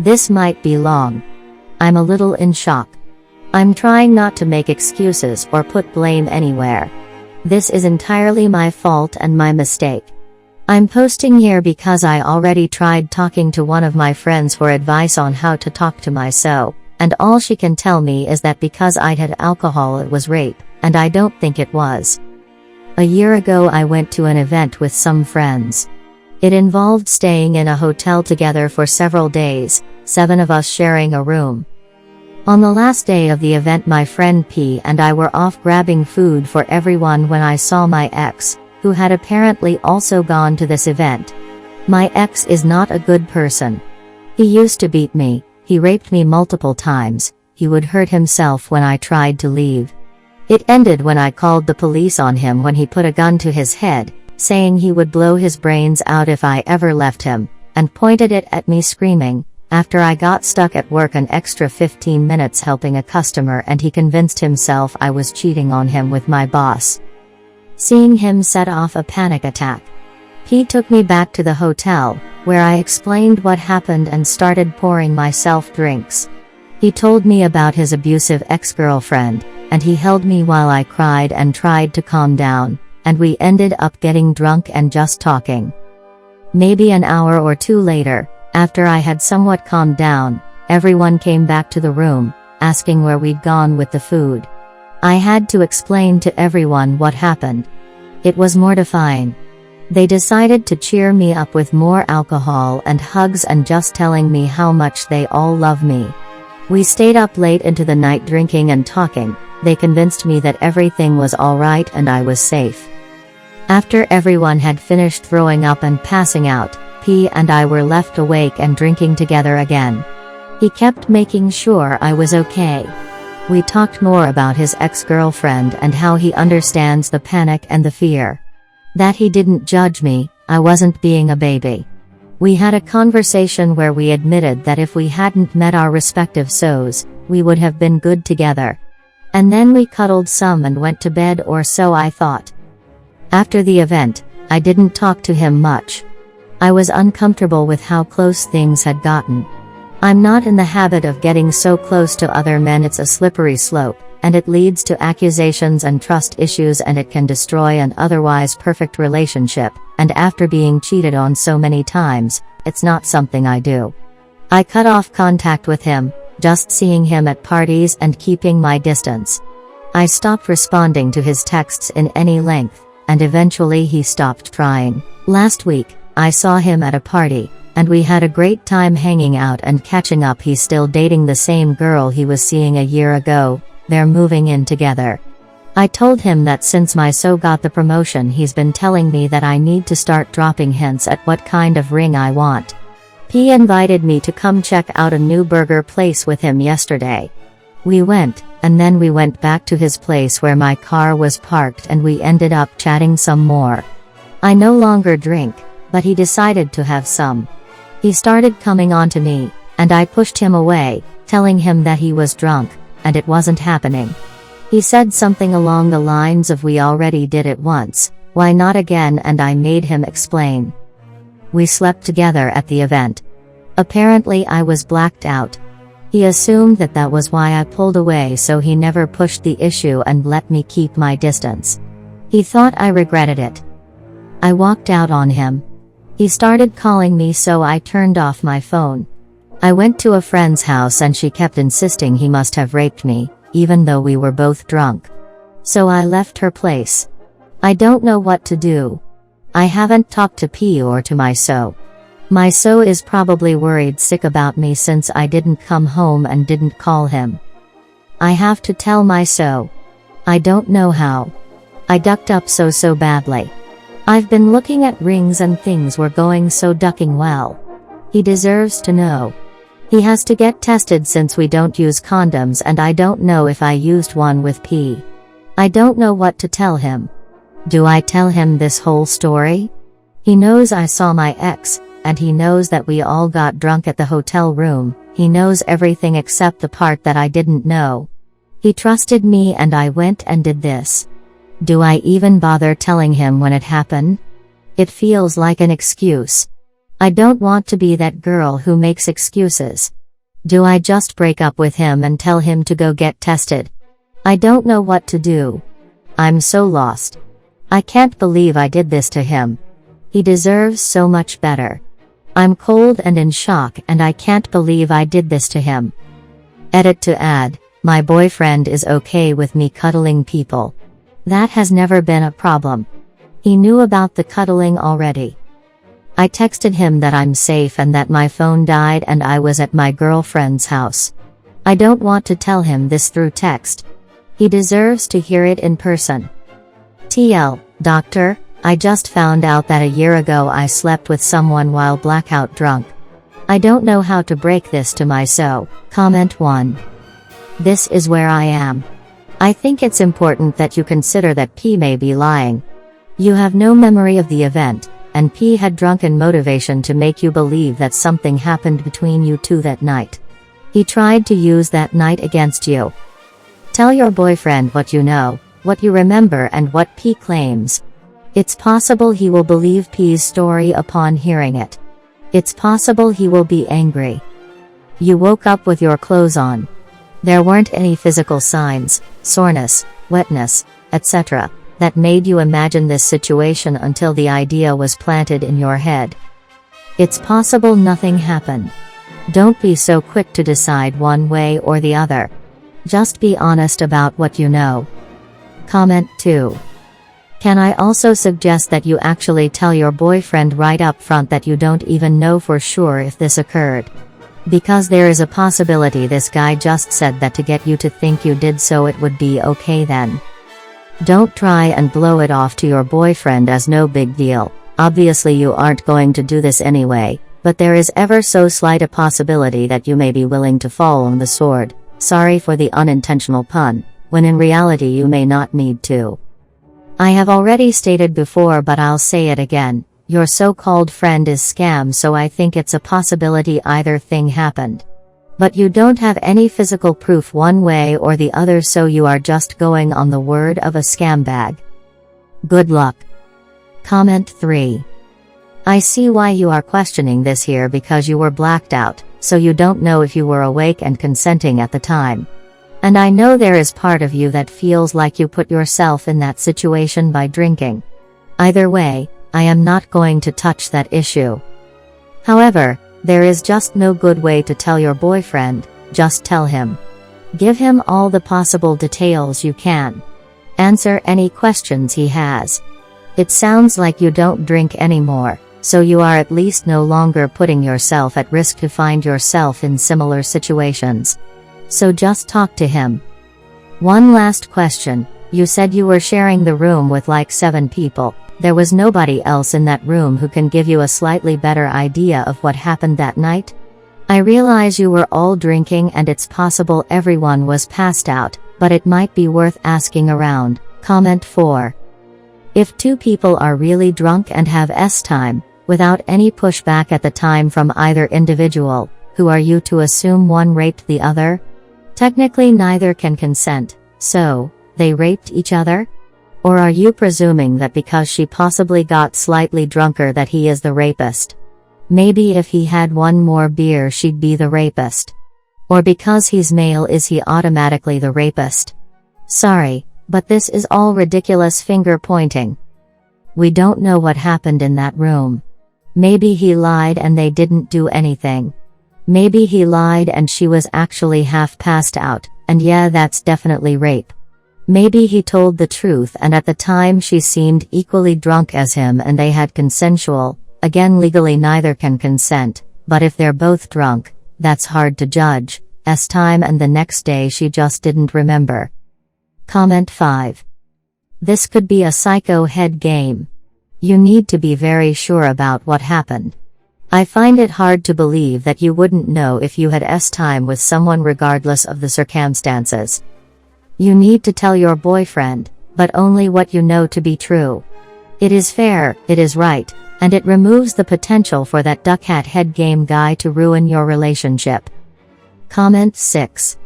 This might be long. I'm a little in shock. I'm trying not to make excuses or put blame anywhere. This is entirely my fault and my mistake. I'm posting here because I already tried talking to one of my friends for advice on how to talk to my so, and all she can tell me is that because I'd had alcohol it was rape, and I don't think it was. A year ago I went to an event with some friends. It involved staying in a hotel together for several days, 7 of us sharing a room. On the last day of the event my friend P and I were off grabbing food for everyone when I saw my ex, who had apparently also gone to this event. My ex is not a good person. He used to beat me, he raped me multiple times, he would hurt himself when I tried to leave. It ended when I called the police on him when he put a gun to his head, saying he would blow his brains out if I ever left him, and pointed it at me screaming, after I got stuck at work an extra 15 minutes helping a customer and he convinced himself I was cheating on him with my boss. Seeing him set off a panic attack. He took me back to the hotel, where I explained what happened and started pouring myself drinks. He told me about his abusive ex-girlfriend, and he held me while I cried and tried to calm down, and we ended up getting drunk and just talking. Maybe an hour or two later, after I had somewhat calmed down, everyone came back to the room, asking where we'd gone with the food. I had to explain to everyone what happened. It was mortifying. They decided to cheer me up with more alcohol and hugs and just telling me how much they all love me. We stayed up late into the night drinking and talking. They convinced me that everything was alright and I was safe. After everyone had finished throwing up and passing out, P and I were left awake and drinking together again. He kept making sure I was okay. We talked more about his ex-girlfriend and how he understands the panic and the fear. That he didn't judge me, I wasn't being a baby. We had a conversation where we admitted that if we hadn't met our respective so's, we would have been good together. And then we cuddled some and went to bed, or so I thought. After the event, I didn't talk to him much. I was uncomfortable with how close things had gotten. I'm not in the habit of getting so close to other men. It's a slippery slope, and it leads to accusations and trust issues, and it can destroy an otherwise perfect relationship, and after being cheated on so many times, it's not something I do. I cut off contact with him, just seeing him at parties and keeping my distance. I stopped responding to his texts in any length, and eventually he stopped trying. Last week, I saw him at a party, and we had a great time hanging out and catching up. He's still dating the same girl he was seeing a year ago. They're moving in together. I told him that since my so got the promotion, he's been telling me that I need to start dropping hints at what kind of ring I want. He invited me to come check out a new burger place with him yesterday. We went, and then we went back to his place where my car was parked, and we ended up chatting some more. I no longer drink, but he decided to have some. He started coming on to me, and I pushed him away, telling him that he was drunk, and it wasn't happening. He said something along the lines of, "We already did it once, why not again?" and I made him explain. We slept together at the event. Apparently I was blacked out. He assumed that that was why I pulled away, so he never pushed the issue and let me keep my distance. He thought I regretted it. I walked out on him. He started calling me, so I turned off my phone. I went to a friend's house and she kept insisting he must have raped me, even though we were both drunk. So I left her place. I don't know what to do. I haven't talked to P or to my so. My so is probably worried sick about me since I didn't come home and didn't call him. I have to tell my so. I don't know how. I ducked up so badly. I've been looking at rings and things were going so ducking well. He deserves to know. He has to get tested since we don't use condoms, and I don't know if I used one with P. I don't know what to tell him. Do I tell him this whole story? He knows I saw my ex, and he knows that we all got drunk at the hotel room. He knows everything except the part that I didn't know. He trusted me and I went and did this. Do I even bother telling him when it happened? It feels like an excuse. I don't want to be that girl who makes excuses. Do I just break up with him and tell him to go get tested? I don't know what to do. I'm so lost. I can't believe I did this to him. He deserves so much better. I'm cold and in shock, and I can't believe I did this to him. Edit to add, my boyfriend is okay with me cuddling people. That has never been a problem. He knew about the cuddling already. I texted him that I'm safe and that my phone died and I was at my girlfriend's house. I don't want to tell him this through text. He deserves to hear it in person. TL, doctor, I just found out that a year ago I slept with someone while blackout drunk. I don't know how to break this to my so. Comment 1. This is where I am. I think it's important that you consider that P may be lying. You have no memory of the event, and P had drunken motivation to make you believe that something happened between you two that night. He tried to use that night against you. Tell your boyfriend what you know, what you remember, and what P claims. It's possible he will believe P's story upon hearing it. It's possible he will be angry. You woke up with your clothes on. There weren't any physical signs, soreness, wetness, etc., that made you imagine this situation until the idea was planted in your head. It's possible nothing happened. Don't be so quick to decide one way or the other. Just be honest about what you know. Comment 2. Can I also suggest that you actually tell your boyfriend right up front that you don't even know for sure if this occurred? Because there is a possibility this guy just said that to get you to think you did, so it would be okay then. Don't try and blow it off to your boyfriend as no big deal. Obviously you aren't going to do this anyway, but there is ever so slight a possibility that you may be willing to fall on the sword. Sorry for the unintentional pun, when in reality you may not need to. I have already stated before, but I'll say it again. Your so-called friend is scam, so I think it's a possibility either thing happened. But you don't have any physical proof one way or the other, so you are just going on the word of a scam bag. Good luck. Comment 3. I see why you are questioning this here, because you were blacked out, so you don't know if you were awake and consenting at the time. And I know there is part of you that feels like you put yourself in that situation by drinking. Either way, I am not going to touch that issue. However, there is just no good way to tell your boyfriend. Just tell him. Give him all the possible details you can. Answer any questions he has. It sounds like you don't drink anymore, so you are at least no longer putting yourself at risk to find yourself in similar situations. So just talk to him. One last question. You said you were sharing the room with like 7 people. There was nobody else in that room who can give you a slightly better idea of what happened that night? I realize you were all drinking and it's possible everyone was passed out, but it might be worth asking around. Comment 4. If 2 people are really drunk and have S-time, without any pushback at the time from either individual, who are you to assume one raped the other? Technically neither can consent, so, they raped each other? Or are you presuming that because she possibly got slightly drunker that he is the rapist? Maybe if he had one more beer she'd be the rapist. Or because he's male is he automatically the rapist? Sorry, but this is all ridiculous finger pointing. We don't know what happened in that room. Maybe he lied and they didn't do anything. Maybe he lied and she was actually half passed out, and yeah, that's definitely rape. Maybe he told the truth and at the time she seemed equally drunk as him and they had consensual. Again, legally neither can consent, but if they're both drunk, that's hard to judge. S-time and the next day she just didn't remember. Comment 5. This could be a psycho head game. You need to be very sure about what happened. I find it hard to believe that you wouldn't know if you had S-time with someone regardless of the circumstances. You need to tell your boyfriend, but only what you know to be true. It is fair, it is right, and it removes the potential for that duck hat head game guy to ruin your relationship. Comment 6.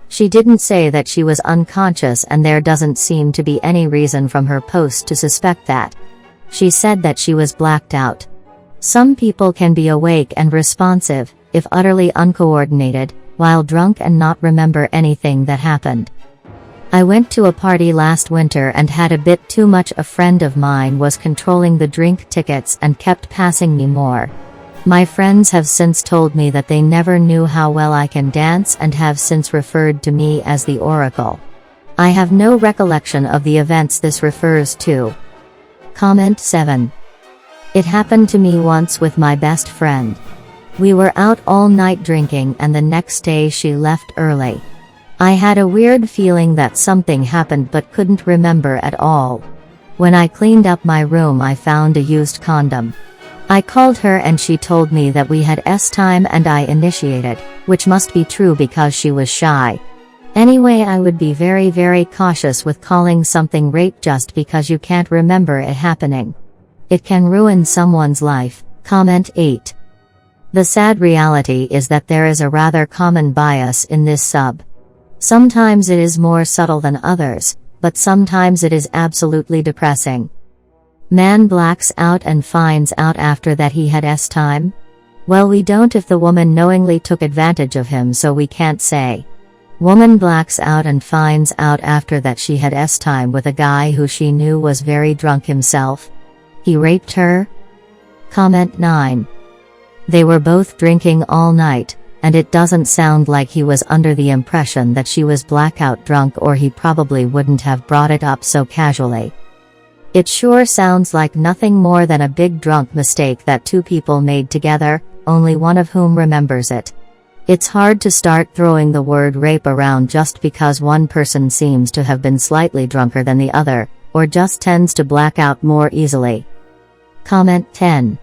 She didn't say that she was unconscious and there doesn't seem to be any reason from her post to suspect that. She said that she was blacked out. Some people can be awake and responsive, if utterly uncoordinated, while drunk and not remember anything that happened. I went to a party last winter and had a bit too much. A friend of mine was controlling the drink tickets and kept passing me more. My friends have since told me that they never knew how well I can dance and have since referred to me as the Oracle. I have no recollection of the events this refers to. Comment 7. It happened to me once with my best friend. We were out all night drinking and the next day she left early. I had a weird feeling that something happened but couldn't remember at all. When I cleaned up my room I found a used condom. I called her and she told me that we had time and I initiated, which must be true because she was shy. Anyway, I would be very cautious with calling something rape just because you can't remember it happening. It can ruin someone's life. Comment 8. The sad reality is that there is a rather common bias in this sub. Sometimes it is more subtle than others, but sometimes it is absolutely depressing. Man blacks out and finds out after that he had time? Well, we don't if the woman knowingly took advantage of him, so we can't say. Woman blacks out and finds out after that she had time with a guy who she knew was very drunk himself. He raped her? Comment 9. They were both drinking all night, and it doesn't sound like he was under the impression that she was blackout drunk, or he probably wouldn't have brought it up so casually. It sure sounds like nothing more than a big drunk mistake that two people made together, only one of whom remembers it. It's hard to start throwing the word rape around just because one person seems to have been slightly drunker than the other, or just tends to black out more easily. Comment 10.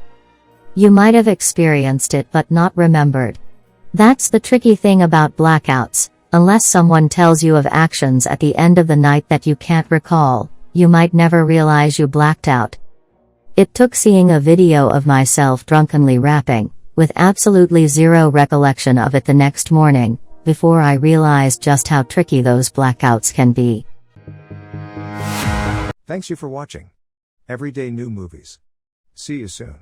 You might have experienced it but not remembered. That's the tricky thing about blackouts. Unless someone tells you of actions at the end of the night that you can't recall, you might never realize you blacked out. It took seeing a video of myself drunkenly rapping, with absolutely zero recollection of it the next morning, before I realized just how tricky those blackouts can be. Thanks you for watching. Everyday new movies. See you soon.